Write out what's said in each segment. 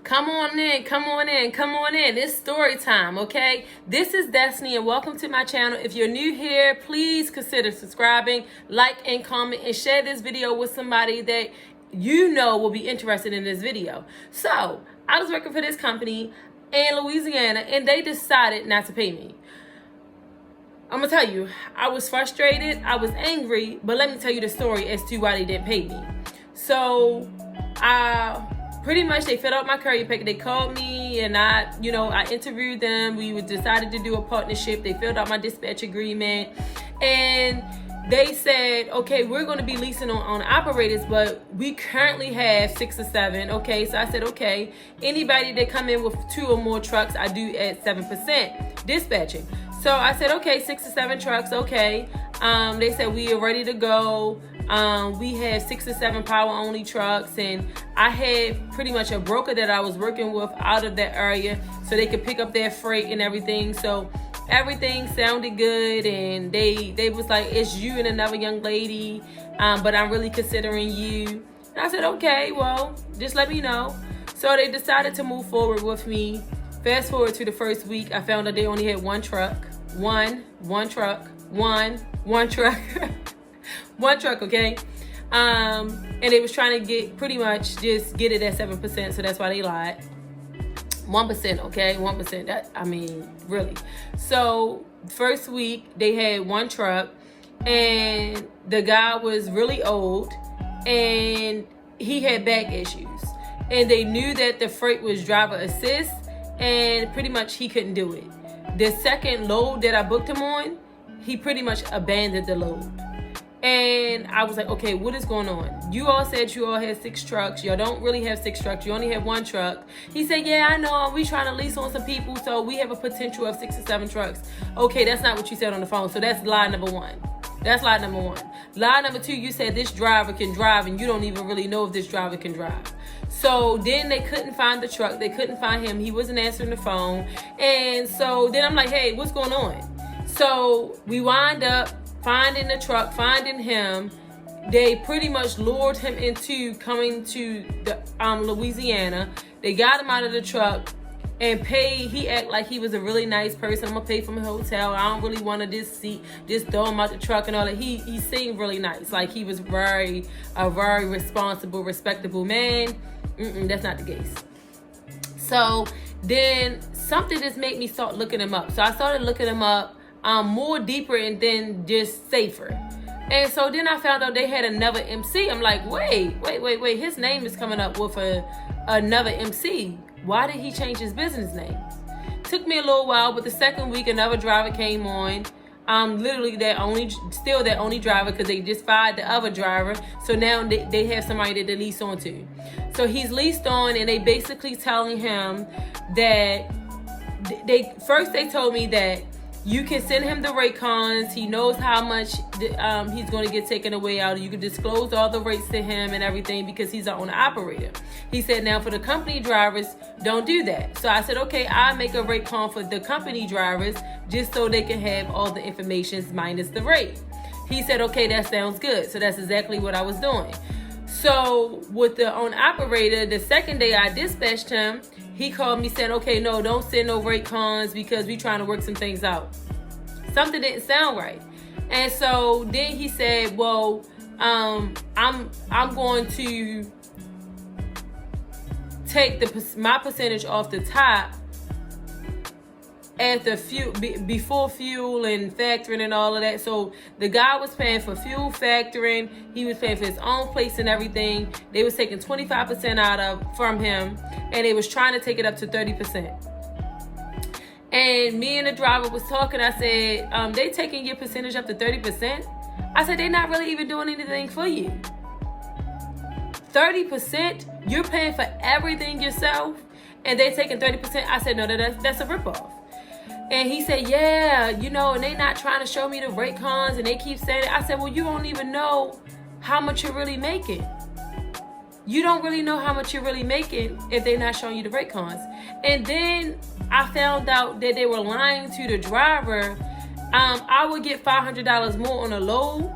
Come on in, come on in, come on in. It's story time, okay? This is Destiny and welcome to my channel. If you're new here, please consider subscribing, like and comment, and share this video with somebody that you know will be interested in this video. So, I was working for this company in Louisiana and they decided not to pay me. I'm gonna tell you, I was frustrated, I was angry, but let me tell you the story as to why they didn't pay me. So, pretty much they filled out my courier packet. They called me and I interviewed them. We decided to do a partnership. They filled out my dispatch agreement and they said, okay, we're going to be leasing on operators, but we currently have 6 or 7. Okay, so I said, okay, anybody that come in with 2 or more trucks, I do at 7% dispatching. So I said, okay, 6 or 7 trucks, okay. They said we are ready to go. We have 6 or 7 power only trucks, and I had pretty much a broker that I was working with out of that area so they could pick up their freight and everything. So everything sounded good, and they was like, it's you and another young lady, but I'm really considering you. And I said, okay, well, just let me know. So they decided to move forward with me. Fast forward to the first week, I found out they only had 1 truck. One truck. One truck, okay? And they was trying to get pretty much just get it at 7%, so that's why they lied. 1%, okay? 1%. That, I mean, really. So first week they had 1 truck, and the guy was really old, and he had back issues, and they knew that the freight was driver assist, and pretty much he couldn't do it. The second load that I booked him on, he pretty much abandoned the load. And I was like, okay, what is going on? You all said you all had 6 trucks. Y'all don't really have 6 trucks. You only have 1 truck. He said, yeah, I know. We trying to lease on some people, so we have a potential of 6 or 7 trucks. Okay, that's not what you said on the phone. So that's lie number 1. That's lie number 1. Lie number 2, you said this driver can drive, and you don't even really know if this driver can drive. So then they couldn't find the truck. They couldn't find him. He wasn't answering the phone. And so then I'm like, hey, what's going on? So we wind up finding the truck, finding him. They pretty much lured him into coming to the Louisiana. They got him out of the truck and paid. He act like he was a really nice person. I'm gonna pay for my hotel. I don't really want to just throw him out the truck and all that. He seemed really nice. Like he was a very responsible, respectable man. That's not the case. So then something just made me start looking him up. So I started looking him up more deeper and then just safer. And so then I found out they had another MC. I'm like, wait. His name is coming up with another MC. Why did he change his business name? Took me a little while, but the second week another driver came on. Literally their only driver, because they just fired the other driver. So now they have somebody that they lease on to. So he's leased on, and they basically telling him that they told me that you can send him the Raycons. He knows how much he's going to get taken away out. You can disclose all the rates to him and everything because he's our owner operator. He said, now for the company drivers, don't do that. So I said, okay, I'll make a Raycon for the company drivers just so they can have all the information minus the rate. He said, okay, that sounds good. So that's exactly what I was doing. So with the owner operator, the second day I dispatched him, he called me saying, okay, no, don't send no Raycons because we trying to work some things out. Something didn't sound right. And so then he said, well, I'm going to take my percentage off the top at the fuel, before fuel and factoring and all of that. So the guy was paying for fuel, factoring. He was paying for his own place and everything. They was taking 25% from him, and they was trying to take it up to 30%. And me and the driver was talking. I said, they taking your percentage up to 30%? I said, they're not really even doing anything for you. 30%? You're paying for everything yourself, and they're taking 30%? I said, no, that's a ripoff. And he said, yeah, and they not trying to show me the Raycons, and they keep saying it. I said, well, you don't even know how much you're really making. You don't really know how much you're really making if they're not showing you the Raycons. And then I found out that they were lying to the driver. I would get $500 more on a load,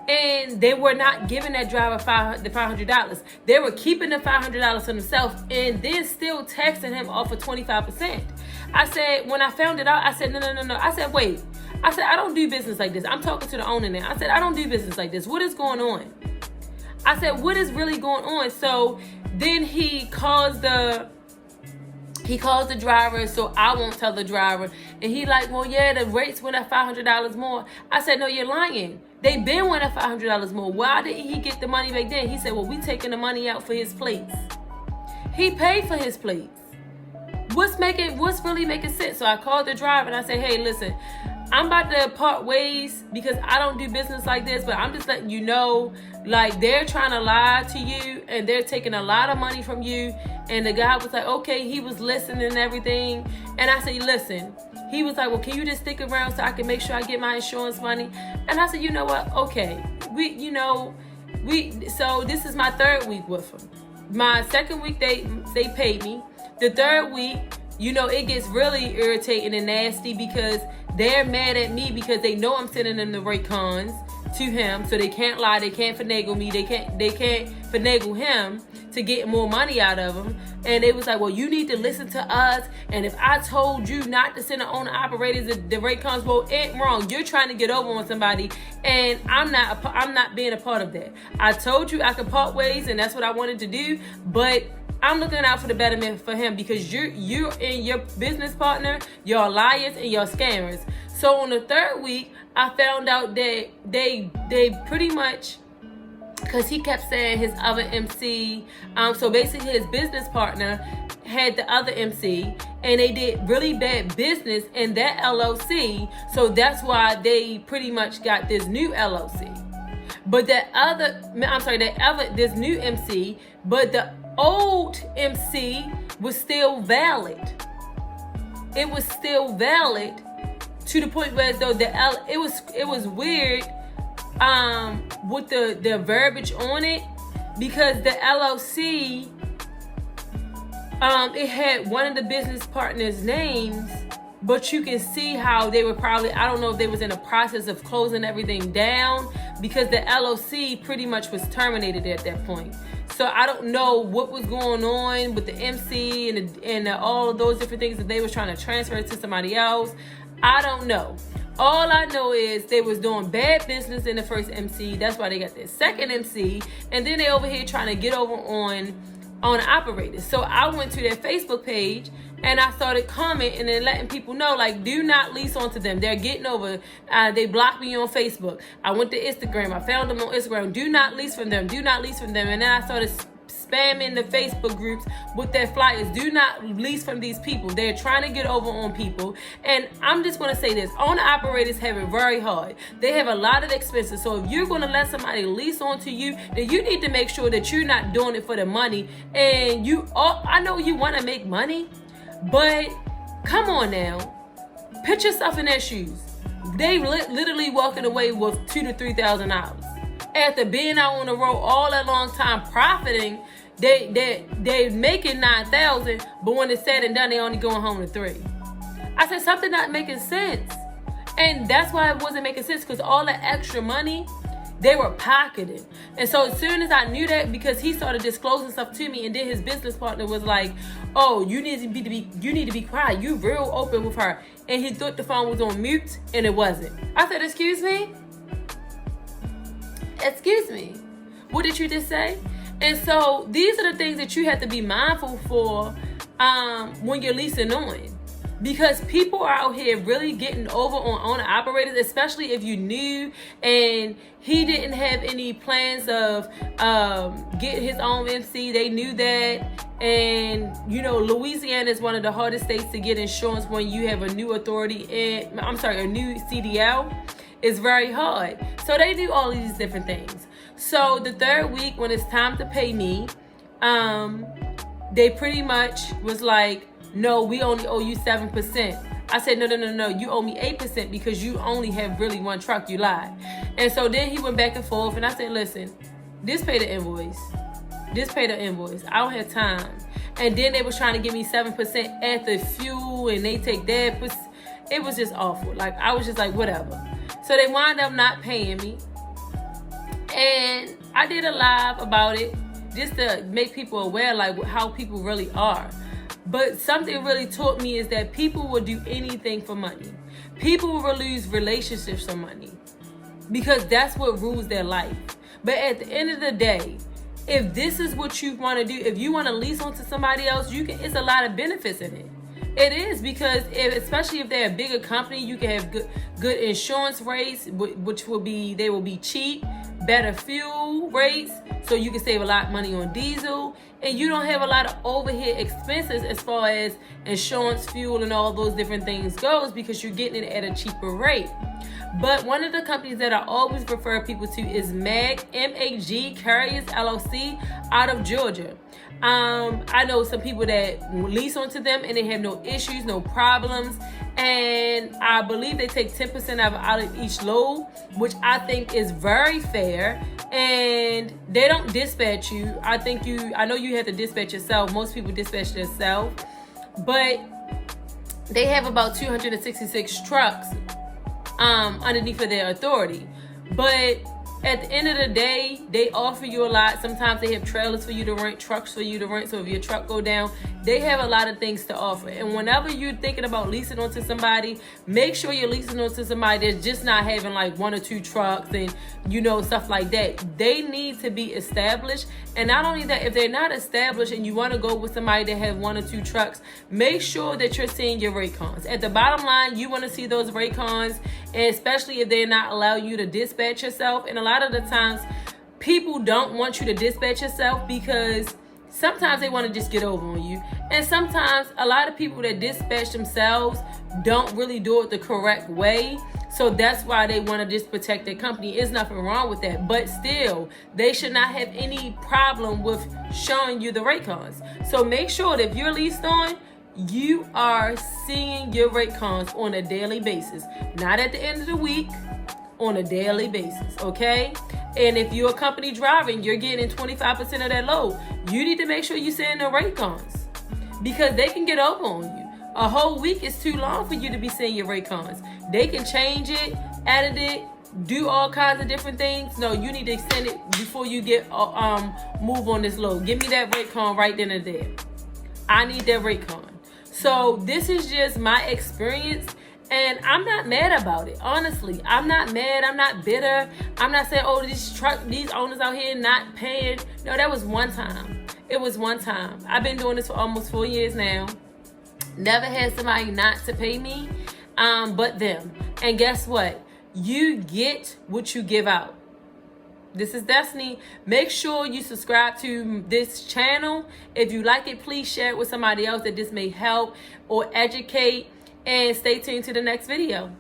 And they were not giving that driver the $500. They were keeping the $500 for themselves and then still taxing him off of 25%. I said, when I found it out, I said, no. I said, wait. I said, I don't do business like this. I'm talking to the owner now. I said, I don't do business like this. What is going on? I said, what is really going on? So then he calls the driver, so I won't tell the driver. And he like, well, yeah, the rates went up $500 more. I said, no, you're lying. They been went up $500 more. Why didn't he get the money back then? He said, well, we taking the money out for his plates. He paid for his plates. What's really making sense? So I called the driver and I said, hey, listen, I'm about to part ways because I don't do business like this, but I'm just letting you know, like, they're trying to lie to you and they're taking a lot of money from you. And the guy was like, okay, he was listening and everything. And I said, listen. He was like, well, can you just stick around so I can make sure I get my insurance money? And I said, you know what? Okay. So this is my third week with him. My second week, they paid me. The third week, it gets really irritating and nasty because they're mad at me because they know I'm sending them the Raycons to him, so they can't lie, they can't finagle me, they can't finagle him to get more money out of him. And it was like, well, you need to listen to us, and if I told you not to send the owner operators the Raycons, well, it ain't wrong. You're trying to get over on somebody, and I'm not being a part of that. I told you I could part ways, and that's what I wanted to do, but I'm looking out for the betterment for him because you and your business partner, y'all liars and y'all scammers. So on the third week, I found out that they pretty much, because he kept saying his other MC, so basically his business partner had the other MC, and they did really bad business in that LLC, so that's why they pretty much got this new LLC. But this new MC, but the old MC was still valid. It was still valid to the point where though it was weird with the verbiage on it, because the LLC it had one of the business partners' names, but you can see how they were probably, I don't know if they was in the process of closing everything down, because the LLC pretty much was terminated at that point. So I don't know what was going on with the MC and all of those different things that they was trying to transfer to somebody else. I don't know. All I know is they was doing bad business in the first MC. That's why they got their second MC. And then they over here trying to get over on operators. So I went to their Facebook page and I started commenting and letting people know, like, do not lease onto them. They're getting over. They blocked me on Facebook. I went to Instagram. I found them on Instagram. Do not lease from them. Do not lease from them. And then I started spamming the Facebook groups with their flyers. Do not lease from these people. They're trying to get over on people. And I'm just going to say this. Owner operators have it very hard. They have a lot of expenses. So if you're going to let somebody lease onto you, then you need to make sure that you're not doing it for the money. And I know you want to make money, but come on now. Put yourself in their shoes. They literally walking away with $2,000 to $3,000. After being out on the road all that long time profiting, they making $9,000, but when it's said and done, they only going home to $3,000. I said something not making sense, and that's why it wasn't making sense, because all that extra money they were pocketing. And so as soon as I knew that, because he started disclosing stuff to me, and then his business partner was like, "Oh, you need to be quiet. You real open with her," and he thought the phone was on mute, and it wasn't. I said, "Excuse me." Excuse me, what did you just say? And so these are the things that you have to be mindful for when you're leasing on, because people are out here really getting over on owner operators, especially if you knew and he didn't have any plans of getting his own MC. They knew that. And Louisiana is one of the hardest states to get insurance when you have a new authority a new CDL. It's very hard. So they do all of these different things. So the third week, when it's time to pay me, they pretty much was like, "No, we only owe you 7%. I said, no, you owe me 8% because you only have really one truck. You lied. And so then he went back and forth, and I said, listen, just pay the invoice. I don't have time. And then they was trying to give me 7% at the fuel, and they take that. It was just awful. Like, I was just like, whatever. So they wound up not paying me. And I did a live about it just to make people aware, like how people really are. But something really taught me is that people will do anything for money. People will lose relationships for money because that's what rules their life. But at the end of the day, if this is what you want to do, if you want to lease onto somebody else, you can. It's a lot of benefits in it. It is, because especially if they're a bigger company, you can have good insurance rates, which will be cheap, better fuel rates, so you can save a lot of money on diesel, and you don't have a lot of overhead expenses as far as insurance, fuel, and all those different things goes, because you're getting it at a cheaper rate. But one of the companies that I always refer people to is MAG, M-A-G Carriers LLC, out of Georgia. I know some people that lease onto them and they have no issues, no problems, and I believe they take 10% out of each load, which I think is very fair. And they don't dispatch you. I know you have to dispatch yourself. Most people dispatch themselves, but they have about 266 trucks underneath of their authority. But at the end of the day, they offer you a lot. Sometimes they have trailers for you to rent, trucks for you to rent. So if your truck go down, they have a lot of things to offer. And whenever you're thinking about leasing onto somebody, make sure you're leasing onto somebody that's just not having like 1 or 2 trucks and, stuff like that. They need to be established. And not only that, if they're not established and you want to go with somebody that has 1 or 2 trucks, make sure that you're seeing your rate cons. At the bottom line, you want to see those rate cons, and especially if they're not allowing you to dispatch yourself. And a lot of the times, people don't want you to dispatch yourself because sometimes they want to just get over on you. And sometimes a lot of people that dispatch themselves don't really do it the correct way. So that's why they want to just protect their company. There's nothing wrong with that. But still, they should not have any problem with showing you the rate cons. So make sure that if you're leased on, you are seeing your rate cons on a daily basis. Not at the end of the week, on a daily basis, okay? And if you're a company driving, you're getting 25% of that load. You need to make sure you're seeing the rate cons, because they can get over on you. A whole week is too long for you to be seeing your rate cons. They can change it, edit it, do all kinds of different things. No, you need to extend it before you get move on this load. Give me that rate con right then and there. I need that rate con. So this is just my experience. And I'm not mad about it. Honestly, I'm not mad. I'm not bitter. I'm not saying, oh, these owners out here not paying. No, that was one time. It was one time. I've been doing this for almost 4 years now. Never had somebody not to pay me, but them. And guess what? You get what you give out. This is Destiny. Make sure you subscribe to this channel. If you like it, please share it with somebody else that this may help or educate. And stay tuned to the next video.